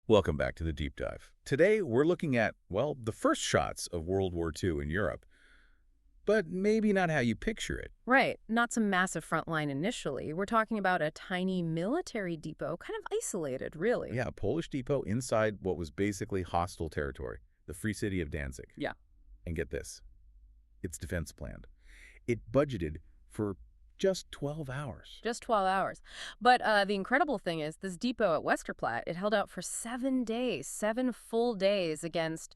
Welcome back to the Deep Dive. Today, we're looking at, well, the first shots of World War II in Europe, but maybe not how you picture it. Right, not some massive front line initially. We're talking about a tiny military depot, kind of isolated, really. Yeah, a Polish depot inside what was basically hostile territory, the Free City of Danzig. Yeah. And get this, it's defense planned. It budgeted for just 12 hours. Just 12 hours. But the incredible thing is this depot at Westerplatte, it held out for 7 days, 7 full days against,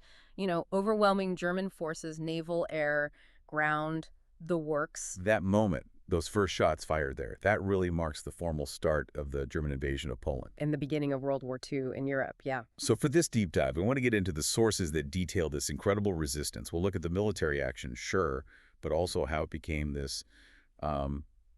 overwhelming German forces, naval, air, ground, the works. That moment, those first shots fired there, that really marks the formal start of the German invasion of Poland. In the beginning of World War II in Europe, yeah. So for this deep dive, we want to get into the sources that detail this incredible resistance. We'll look at the military action, sure, but also how it became this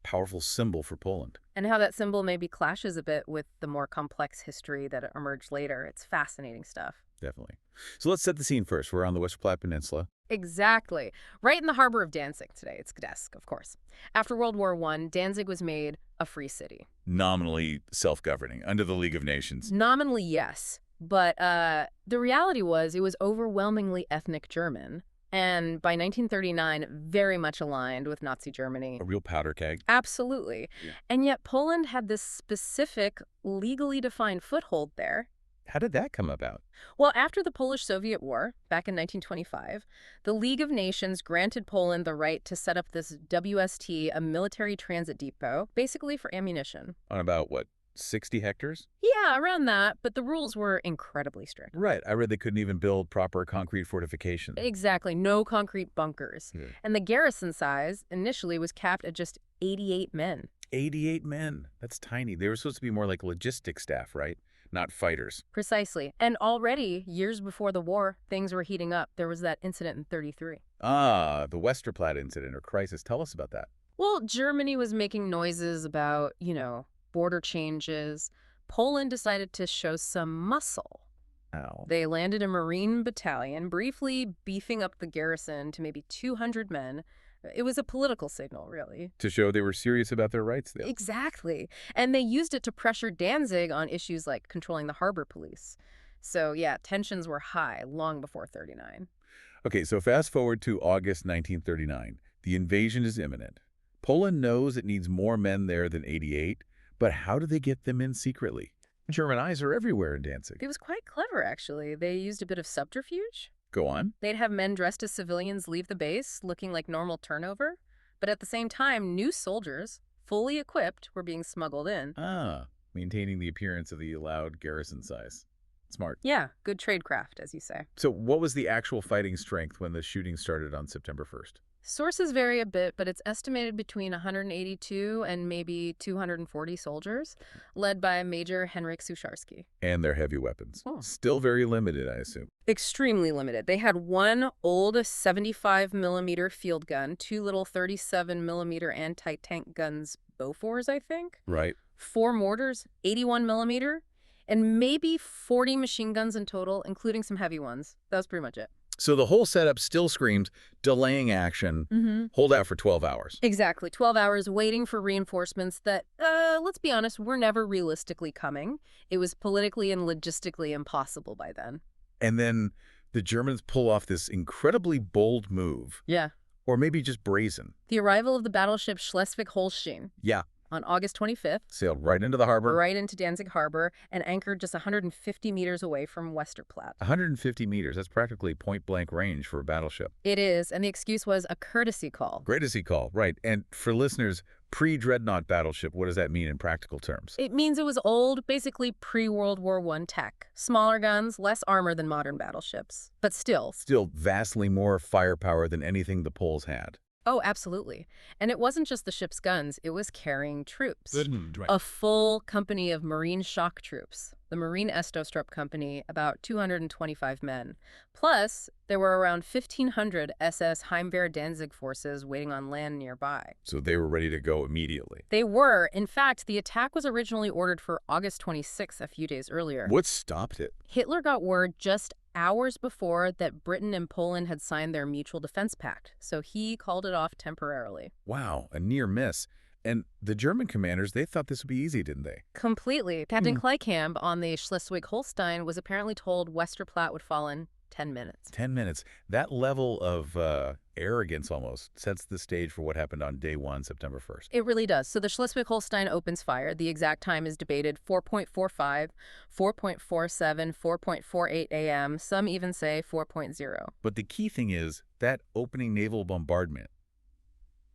powerful symbol for Poland. And how that symbol maybe clashes a bit with the more complex history that emerged later. It's fascinating stuff. Definitely. So let's set the scene first. We're on the Westerplatte Peninsula. Exactly. Right in the harbor of Danzig today. It's Gdańsk, of course. After World War I, Danzig was made a free city. Nominally self-governing, under the League of Nations. Nominally, yes. But the reality was it was overwhelmingly ethnic German. And by 1939, very much aligned with Nazi Germany. A real powder keg. Absolutely. Yeah. And yet Poland had this specific, legally defined foothold there. How did that come about? Well, after the Polish-Soviet War, back in 1925, the League of Nations granted Poland the right to set up this WST, a military transit depot, basically for ammunition. On about, what, 60 hectares? Yeah, around that, but the rules were incredibly strict. Right. I read they couldn't even build proper concrete fortifications. Exactly. No concrete bunkers. Yeah. And the garrison size initially was capped at just 88 men. 88 men. That's tiny. They were supposed to be more like logistics staff, right? Not fighters. Precisely. And already, years before the war, things were heating up. There was that incident in 1933. Ah, the Westerplatte incident or crisis. Tell us about that. Well, Germany was making noises about, border changes. Poland decided to show some muscle. Ow. They landed a Marine battalion, briefly beefing up the garrison to maybe 200 men. It was a political signal, really. To show they were serious about their rights there. Exactly. And they used it to pressure Danzig on issues like controlling the harbor police. So, yeah, tensions were high long before 1939. Okay, so fast forward to August 1939. The invasion is imminent. Poland knows it needs more men there than 88, but how do they get them in secretly? German eyes are everywhere in Danzig. It was quite clever, actually. They used a bit of subterfuge. Go on. They'd have men dressed as civilians leave the base, looking like normal turnover. But at the same time, new soldiers, fully equipped, were being smuggled in. Ah, maintaining the appearance of the allowed garrison size. Smart. Yeah, good tradecraft, as you say. So what was the actual fighting strength when the shooting started on September 1st? Sources vary a bit, but it's estimated between 182 and maybe 240 soldiers, led by Major Henryk Sucharski. And their heavy weapons. Oh. Still very limited, I assume. Extremely limited. They had one old 75-millimeter field gun, 2 little 37-millimeter anti-tank guns, Bofors, I think. Right. 4 mortars, 81-millimeter, and maybe 40 machine guns in total, including some heavy ones. That was pretty much it. So the whole setup still screams delaying action, hold out for 12 hours. Exactly. 12 hours waiting for reinforcements that, let's be honest, were never realistically coming. It was politically and logistically impossible by then. And then the Germans pull off this incredibly bold move. Yeah. Or maybe just brazen. The arrival of the battleship Schleswig-Holstein. Yeah. On August 25th. Sailed right into the harbor. Right into Danzig Harbor and anchored just 150 meters away from Westerplatte. 150 meters. That's practically point-blank range for a battleship. It is, and the excuse was a courtesy call. Courtesy call, right. And for listeners, pre-dreadnought battleship, what does that mean in practical terms? It means it was old, basically pre-World War I tech. Smaller guns, less armor than modern battleships. But still. Still vastly more firepower than anything the Poles had. Oh, absolutely. And it wasn't just the ship's guns, it was carrying troops. Right. A full company of Marine shock troops. The Marine Estostrup Company, about 225 men. Plus, there were around 1,500 SS Heimwehr Danzig forces waiting on land nearby. So they were ready to go immediately. They were. In fact, the attack was originally ordered for August 26th, a few days earlier. What stopped it? Hitler got word just hours before that Britain and Poland had signed their mutual defense pact, so he called it off temporarily. Wow, a near miss. And the German commanders, they thought this would be easy, didn't they? Completely. Captain Kleikamp on the Schleswig-Holstein was apparently told Westerplatte would fall in 10 minutes. 10 minutes. That level of arrogance almost sets the stage for what happened on day 1, September 1st. It really does. So the Schleswig-Holstein opens fire. The exact time is debated: 4.45, 4.47, 4.48 a.m. Some even say 4.0. But the key thing is that opening naval bombardment,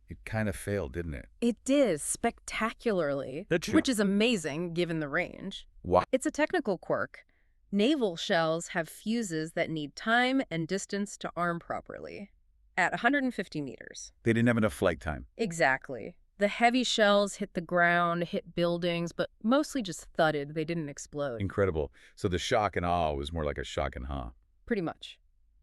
it kind of failed, didn't it? It did, spectacularly, which is amazing given the range. Why? It's a technical quirk. Naval shells have fuses that need time and distance to arm properly at 150 meters. They didn't have enough flight time. Exactly. The heavy shells hit the ground, hit buildings, but mostly just thudded. They didn't explode. Incredible. So the shock and awe was more like a shock and awe. Pretty much.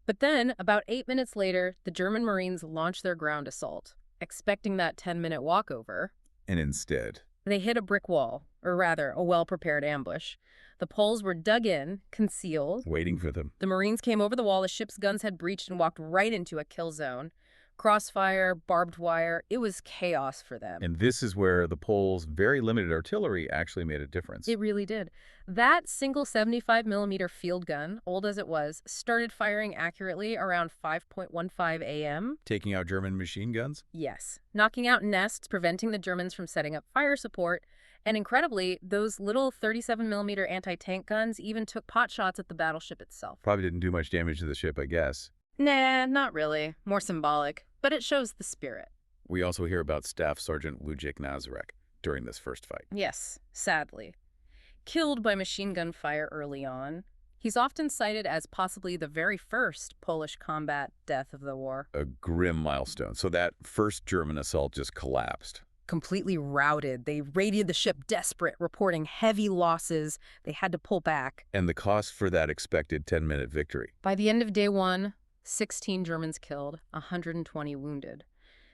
But then, about 8 minutes later, the German Marines launched their ground assault, expecting that 10-minute walkover. And instead, they hit a brick wall, or rather, a well-prepared ambush. The Poles were dug in, concealed. Waiting for them. The Marines came over the wall. The ship's guns had breached and walked right into a kill zone. Crossfire, barbed wire, it was chaos for them. And this is where the Poles' very limited artillery actually made a difference. It really did. That single 75mm field gun, old as it was, started firing accurately around 5:15 a.m. Taking out German machine guns? Yes. Knocking out nests, preventing the Germans from setting up fire support. And incredibly, those little 37mm anti-tank guns even took pot shots at the battleship itself. Probably didn't do much damage to the ship, I guess. Nah, not really. More symbolic. But it shows the spirit. We also hear about Staff Sergeant Ludzic Nazarek during this first fight. Yes, sadly. Killed by machine gun fire early on. He's often cited as possibly the very first Polish combat death of the war. A grim milestone. So that first German assault just collapsed. Completely routed. They radioed the ship desperate, reporting heavy losses. They had to pull back. And the cost for that expected 10-minute victory. By the end of day 1, 16 Germans killed, 120 wounded.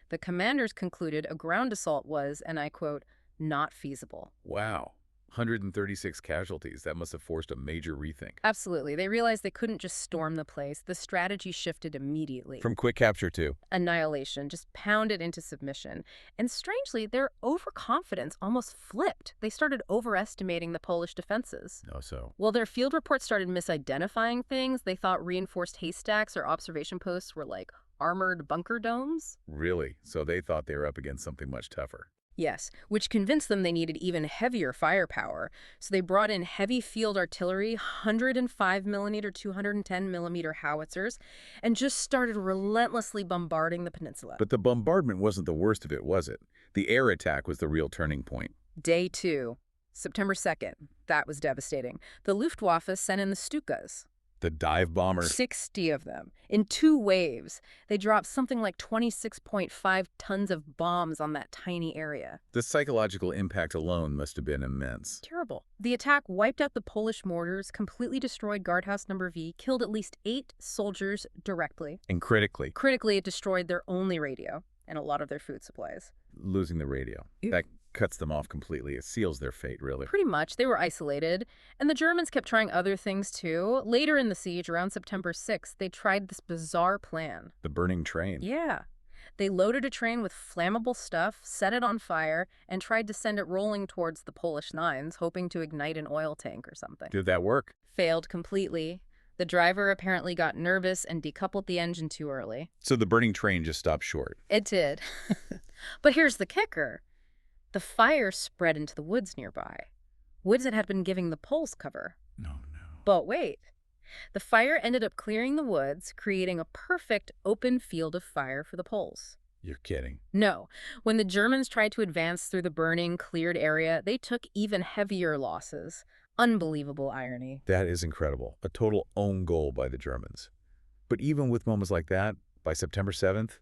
The commanders concluded a ground assault was, and I quote, not feasible. Wow. 136 casualties. That must have forced a major rethink. Absolutely. They realized they couldn't just storm the place. The strategy shifted immediately. From quick capture to annihilation, just pounded into submission. And strangely, their overconfidence almost flipped. They started overestimating the Polish defenses. Oh, so? Well, their field reports started misidentifying things. They thought reinforced haystacks or observation posts were like armored bunker domes. Really? So they thought they were up against something much tougher. Yes, which convinced them they needed even heavier firepower. So they brought in heavy field artillery, 105mm, 210mm howitzers, and just started relentlessly bombarding the peninsula. But the bombardment wasn't the worst of it, was it? The air attack was the real turning point. Day 2, September 2nd. That was devastating. The Luftwaffe sent in the Stukas. The dive bombers. 60 of them. In 2 waves. They dropped something like 26.5 tons of bombs on that tiny area. The psychological impact alone must have been immense. Terrible. The attack wiped out the Polish mortars, completely destroyed guardhouse number V, killed at least 8 soldiers directly. And critically. Critically, it destroyed their only radio and a lot of their food supplies. Losing the radio. That cuts them off completely. It seals their fate, really. Pretty much. They were isolated. And the Germans kept trying other things, too. Later in the siege, around September 6th, they tried this bizarre plan. The burning train. Yeah. They loaded a train with flammable stuff, set it on fire, and tried to send it rolling towards the Polish lines, hoping to ignite an oil tank or something. Did that work? Failed completely. The driver apparently got nervous and decoupled the engine too early. So the burning train just stopped short. It did. But here's the kicker. The fire spread into the woods nearby. Woods that had been giving the Poles cover. No. But wait. The fire ended up clearing the woods, creating a perfect open field of fire for the Poles. You're kidding. No. When the Germans tried to advance through the burning, cleared area, they took even heavier losses. Unbelievable irony. That is incredible. A total own goal by the Germans. But even with moments like that, by September 7th,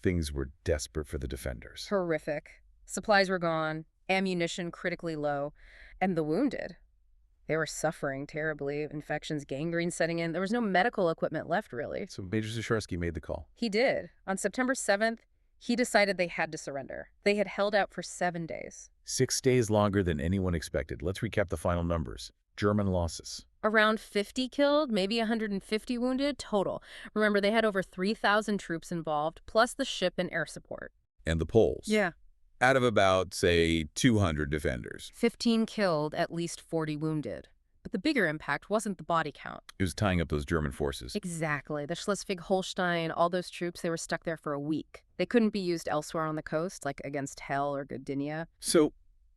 things were desperate for the defenders. Horrific. Supplies were gone, ammunition critically low, and the wounded. They were suffering terribly, infections, gangrene setting in. There was no medical equipment left, really. So Major Zasharsky made the call. He did. On September 7th, he decided they had to surrender. They had held out for 7 days. 6 days longer than anyone expected. Let's recap the final numbers. German losses. Around 50 killed, maybe 150 wounded total. Remember, they had over 3,000 troops involved, plus the ship and air support. And the Poles. Yeah. Out of about, say, 200 defenders. 15 killed, at least 40 wounded. But the bigger impact wasn't the body count. It was tying up those German forces. Exactly. The Schleswig-Holstein, all those troops, they were stuck there for a week. They couldn't be used elsewhere on the coast, like against Hell or Gdynia. So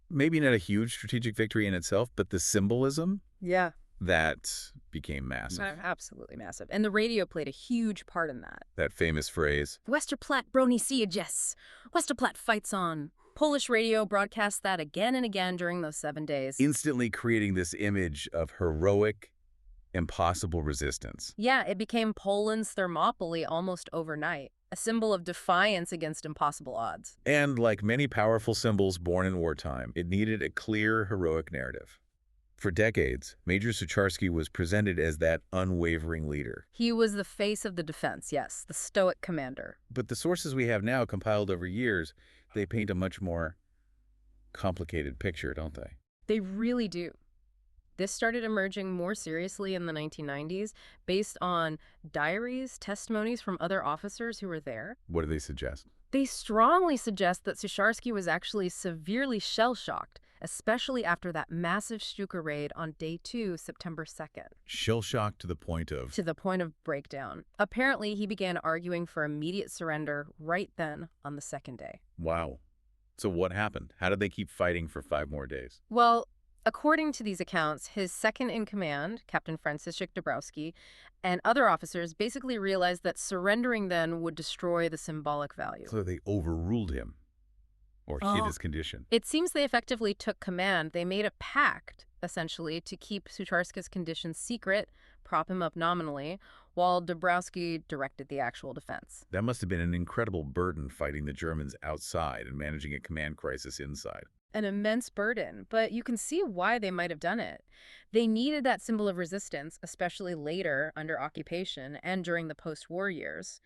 maybe not a huge strategic victory in itself, but the symbolism? Yeah. That became massive. Absolutely massive. And the radio played a huge part in that. That famous phrase. Westerplatte broni sieges. Westerplatte fights on. Polish radio broadcast that again and again during those 7 days. Instantly creating this image of heroic, impossible resistance. Yeah, it became Poland's Thermopylae almost overnight, a symbol of defiance against impossible odds. And like many powerful symbols born in wartime, it needed a clear, heroic narrative. For decades, Major Sucharski was presented as that unwavering leader. He was the face of the defense, yes, the stoic commander. But the sources we have now, compiled over years, they paint a much more complicated picture, don't they? They really do. This started emerging more seriously in the 1990s based on diaries, testimonies from other officers who were there. What do they suggest? They strongly suggest that Sucharski was actually severely shell-shocked, especially after that massive Stuka raid on day 2, September 2nd. Shell-shocked to the point of... To the point of breakdown. Apparently, he began arguing for immediate surrender right then on the second day. Wow. So what happened? How did they keep fighting for 5 more days? Well, according to these accounts, his second-in-command, Captain Franciszek Dabrowski, and other officers basically realized that surrendering then would destroy the symbolic value. So they overruled him, or hid his condition. It seems they effectively took command. They made a pact, essentially, to keep Sucharski's conditions secret, prop him up nominally, while Dabrowski directed the actual defense. That must have been an incredible burden fighting the Germans outside and managing a command crisis inside. An immense burden, but you can see why they might have done it. They needed that symbol of resistance, especially later under occupation and during the post-war years.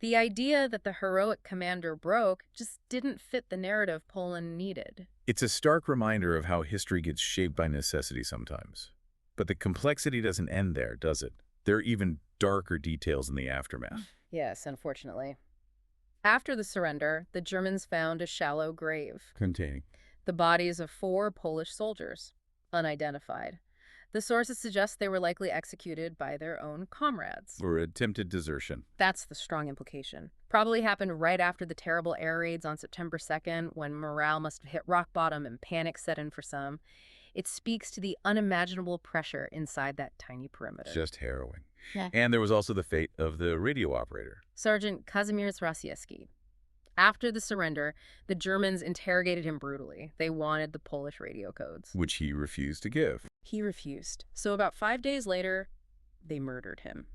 The idea that the heroic commander broke just didn't fit the narrative Poland needed. It's a stark reminder of how history gets shaped by necessity sometimes. But the complexity doesn't end there, does it? There are even darker details in the aftermath. Yes, unfortunately. After the surrender, the Germans found a shallow grave. Containing The bodies of 4 Polish soldiers, unidentified. The sources suggest they were likely executed by their own comrades. or attempted desertion. That's the strong implication. Probably happened right after the terrible air raids on September 2nd, when morale must have hit rock bottom and panic set in for some. It speaks to the unimaginable pressure inside that tiny perimeter. Just harrowing. Yeah. And there was also the fate of the radio operator. Sergeant Kazimierz Rasiewski. After the surrender, the Germans interrogated him brutally. They wanted the Polish radio codes. Which he refused to give. He refused. So about 5 days later, they murdered him.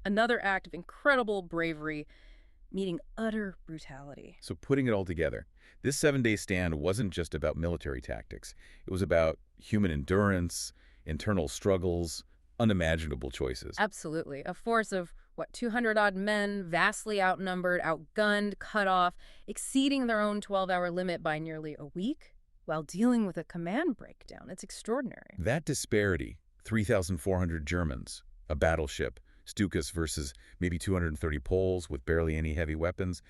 Another act of incredible bravery, meeting utter brutality. So putting it all together, this 7-day stand wasn't just about military tactics. It was about human endurance, internal struggles, unimaginable choices. Absolutely. A force of, 200-odd men, vastly outnumbered, outgunned, cut off, exceeding their own 12-hour limit by nearly a week, while dealing with a command breakdown. It's extraordinary. That disparity, 3,400 Germans, a battleship, Stukas versus maybe 230 Poles with barely any heavy weapons,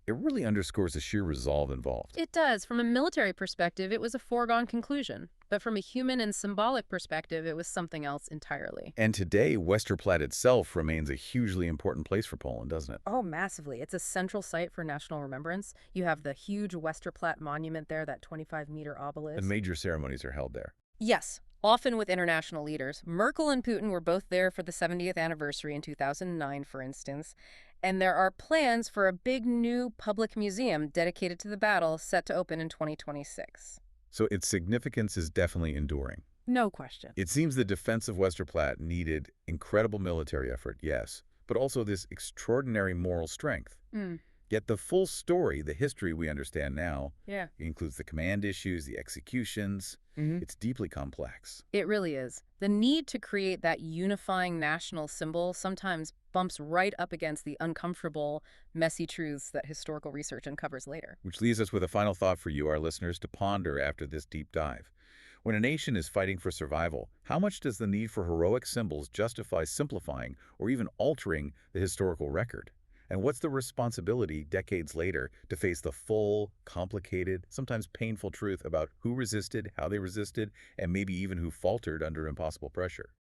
it really underscores the sheer resolve involved. It does. From a military perspective, it was a foregone conclusion. But from a human and symbolic perspective, it was something else entirely. And today, Westerplatte itself remains a hugely important place for Poland, doesn't it? Oh, massively. It's a central site for national remembrance. You have the huge Westerplatte monument there, that 25-meter obelisk. And major ceremonies are held there. Yes, often with international leaders. Merkel and Putin were both there for the 70th anniversary in 2009, for instance. And there are plans for a big new public museum dedicated to the battle set to open in 2026. So its significance is definitely enduring. No question. It seems the defense of Westerplatte needed incredible military effort, yes, but also this extraordinary moral strength. Yet the full story, the history we understand now, includes the command issues, the executions. It's deeply complex. It really is. The need to create that unifying national symbol sometimes bumps right up against the uncomfortable, messy truths that historical research uncovers later. Which leaves us with a final thought for you, our listeners, to ponder after this deep dive. When a nation is fighting for survival, how much does the need for heroic symbols justify simplifying or even altering the historical record? And what's the responsibility decades later to face the full, complicated, sometimes painful truth about who resisted, how they resisted, and maybe even who faltered under impossible pressure?